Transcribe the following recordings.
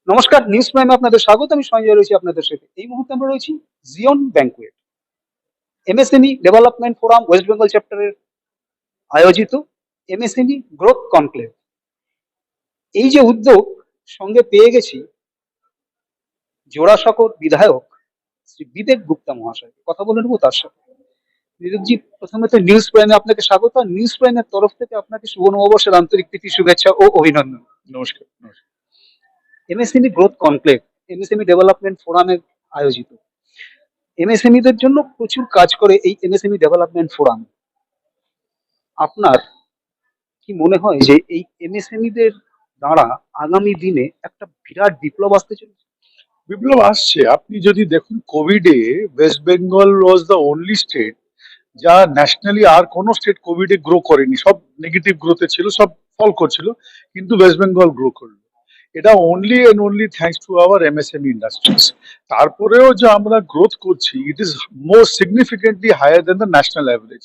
নমস্কার, নিউজ প্রাইমে আপনাদের স্বাগত। আমি সঞ্জয় রয়েছি আপনাদের সাথে। এই মুহূর্তে আমরা রয়েছি Jeon banquet, MSME development forum West Bengal চ্যাপ্টারের আয়োজিত এমএসএমই গ্রোথ কনক্লেভ। এই যে উদ্যোগ সঙ্গে পেয়ে গেছি জোড়াসাঁকোর বিধায়ক শ্রী বিবেক গুপ্তা মহাশয়, কথা বলে নেবো তার সাথে। বিবেকজি, প্রথমে তো নিউজ প্রাইমে আপনাকে স্বাগত। আর নিউজ প্রাইমের তরফ থেকে আপনাকে শুভ নববর্ষের আন্তরিক প্রীতি শুভেচ্ছা ও অভিনন্দন। নমস্কার। MSME growth conclave MSME development ফোরামে আয়োজিত। এমএসএমইদের জন্য প্রচুর কাজ করে এই এমএসএমই ডেভেলপমেন্ট ফোরাম। আপনার কি মনে হয় যে এই এমএসএমইদের দ্বারা আগামী দিনে একটা বিরাট বিপ্লব আসতে চলেছে? বিপ্লব আসছে। আপনি যদি দেখুন, কোভিডে West Bengal was the only state যা ন্যাশনালি আর কোনো স্টেট কোভিডে গ্রো করেনি। সব নেগেটিভ গ্রোথে ছিল, সব ফল করছিল, কিন্তু ওয়েস্ট বেঙ্গল গ্রো করলো। এটা only and only thanks to our MSME industries. তারপরেও যে আমরা গ্রোথ করছি, it is more significantly higher than the national average.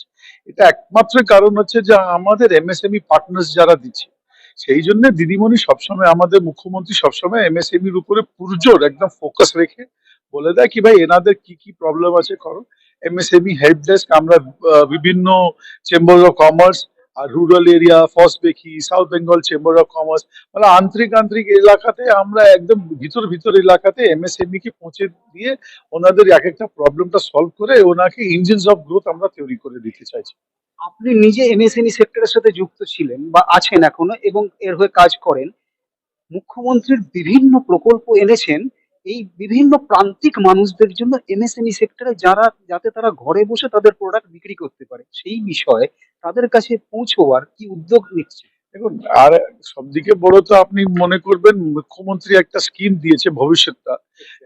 এটা একমাত্র কারণ হচ্ছে যে আমাদের এমএসএমই পার্টনার্স যারা দিচ্ছে। সেই জন্য দিদিমণি সবসময়, আমাদের মুখ্যমন্ত্রী সবসময় এমএসএমইর উপরে পুরজোর একদম ফোকাস রেখে বলে দেয় কি ভাই এনাদের কি কি প্রবলেম আছে করো। এমএসএমই হেল্প ডেস্ক আমরা বিভিন্ন চেম্বার অফ কমার্স আর রুরাল এরিয়া, ফসবেকি, South Bengal chamber of commerce, মানে আন্তরিক আন্তরিক এলাকাতে আমরা একদম ভিতর ভিতর এলাকাতে এমএসএমই কে পৌঁছে দিয়ে ওনাদের এক একটা প্রবলেমটা সলভ করে ওনাকে ইঞ্জিনস অফ গ্রোথ আমরা তৈরি করে দিতে চাইছি। আপনি নিজে এমএসএমই সেক্টরের সাথে যুক্ত ছিলেন বা আছেন এখনো এবং এর হয়ে কাজ করেন। মুখ্যমন্ত্রীর বিভিন্ন প্রকল্প এনেছেন এই বিভিন্ন প্রান্তিক মানুষদের জন্য এমএসএমই সেক্টরে, যাতে তারা ঘরে বসে তাদের প্রোডাক্ট বিক্রি করতে পারে। সেই বিষয়ে তাদের কাছে পৌঁছবার কি উদ্যোগ নিচ্ছে? দেখুন, আর সবদিকে বড় তো আপনি মনে করবেন মুখ্যমন্ত্রী একটা স্কিম দিয়েছে ভবিষ্যৎটা,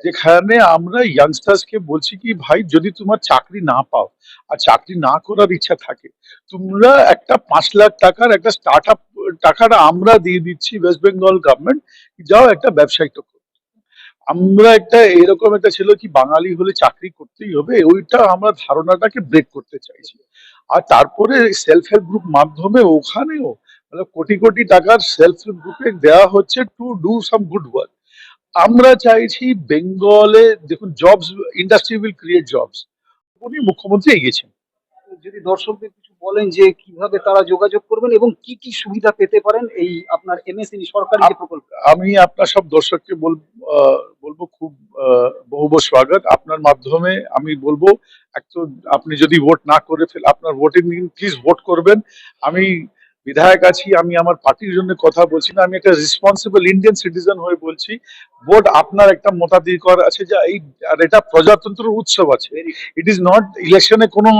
যেখানে আমরা ইয়াংস্টার্স কে বলছি কি ভাই যদি তোমার চাকরি না পাও আর চাকরি না করার ইচ্ছা থাকে, তোমরা একটা 5 লাখ টাকার একটা স্টার্ট আপ টাকাটা আমরা দিয়ে দিচ্ছি ওয়েস্ট বেঙ্গল গভর্নমেন্ট, যাও একটা ব্যবসায়িক। আমরা একটা এরকম একটা ছিল কি বাঙালি হলে চাকরি করতেই হবে, ওইটা আমরা ধারণাটাকে ব্রেক করতে চাইছি। আর তারপরে সেলফ হেল্প গ্রুপ মাধ্যমে ওখানেও মানে কোটি কোটি টাকার সেলফ হেল্প গ্রুপে দেওয়া হচ্ছে to do some good work. আমরা চাইছি বেঙ্গলে দেখুন jobs, industry will create jobs. উনি মুখ্যমন্ত্রী এগিয়েছেন। যদি দর্শকদের কিছু বলেন যে কিভাবে তারা যোগাযোগ করবেন এবং কি কি সুবিধা পেতে পারেন এই আপনার এমএসএমই সরকারি যে প্রকল্প। আমি আপনার সব দর্শককে বলবো খুব বহু বহু স্বাগত। আপনার মাধ্যমে আমি বলবো, এক তো আপনি যদি ভোট না করে আপনার ভোটিং দিন, প্লিজ ভোট করবেন। আমি বিধায়ক আছি, আমি আমার পার্টির জন্য কথা বলছি না, আমি একটা রেসপন্সিবল ইন্ডিয়ান সিটিজেন হয়ে বলছি। ভোট আপনার একটা মতাধিকার আছে, যে এই আর এটা প্রজাতন্ত্র উৎসব আছে। ইট ইজ নট ইলেকশনে কোনো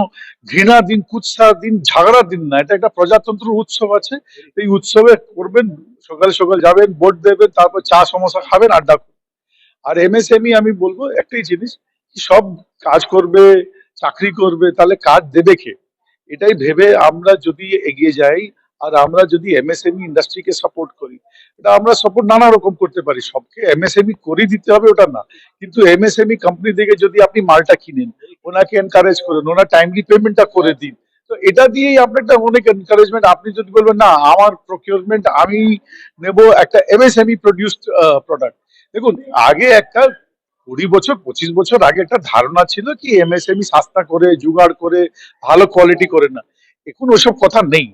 ঘৃণা দিন, কুৎসা দিন, ঝগড়ার দিন না, এটা একটা প্রজাতন্ত্র উৎসব আছে। এই উৎসবে করবেন, সকাল সকাল যাবেন, ভোট দেবেন, তারপর চা সমোসা খাবেন, আড্ডা করবেন। আর এমএসএমই আমি বলবো একটাই জিনিস, কি সব কাজ করবে, চাকরি করবে, তাহলে কাজ দেবে কে, এটাই ভেবে আমরা যদি এগিয়ে যাই। আর আমরা যদি এমএসএমই ইন্ডাস্ট্রিকে সাপোর্ট করি, এটা আমরা সাপোর্ট নানা রকম করতে পারি, সবকে এমএসএমই করে দিতে হবে ওটা না, কিন্তু এমএসএমই কোম্পানি থেকে যদি আপনি মালটা কিনেন, ওনাকে এনকারেজ করেন, ওনার টাইমলি পেমেন্টটা করে দিন, তো এটা দিয়েই আপনার একটা অনেক এনকারেজমেন্ট। আপনি যদি বলবেন না আমার প্রকিউরমেন্ট আমি নেব একটা এমএসএমই প্রডিউসড প্রোডাক্ট। দেখুন, আগে একটা 20 বছর 25 বছর আগে একটা ধারণা ছিল কি এমএসএমই সস্তা করে জুগাড় করে ভালো কোয়ালিটি করে না, এখন ওসব কথা নেই।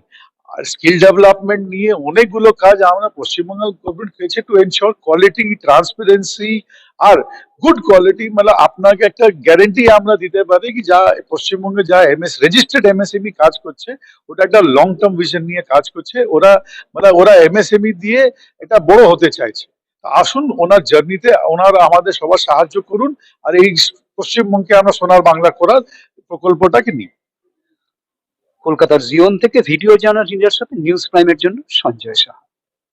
আর স্কিল ডেভেলপমেন্ট নিয়ে অনেকগুলো কাজ আমরা পশ্চিমবঙ্গ গভর্নমেন্ট করেছে টু এনশিওর কোয়ালিটি, ট্রান্সপারেন্সি আর গুড কোয়ালিটি। মানে আপনাকে একটা গ্যারেন্টি আমরা দিতে পারি কি যা পশ্চিমবঙ্গে যা রেজিস্টার্ড এমএসএমই কাজ করছে, ওটা একটা লং টার্ম ভিশন নিয়ে কাজ করছে। ওরা এমএসএমই দিয়ে এটা বড় হতে চাইছে। আসুন ওনার জার্নিতে ওনারা আমাদের সবার সাহায্য করুন, আর এই পশ্চিমবঙ্গকে আমরা সোনার বাংলা করার প্রকল্পটাকে নিই। কলকাতার জিওন থেকে ভিডিও জার্নালিস্টের সাথে নিউজ প্রাইমের জন্য সঞ্জয় সাহা।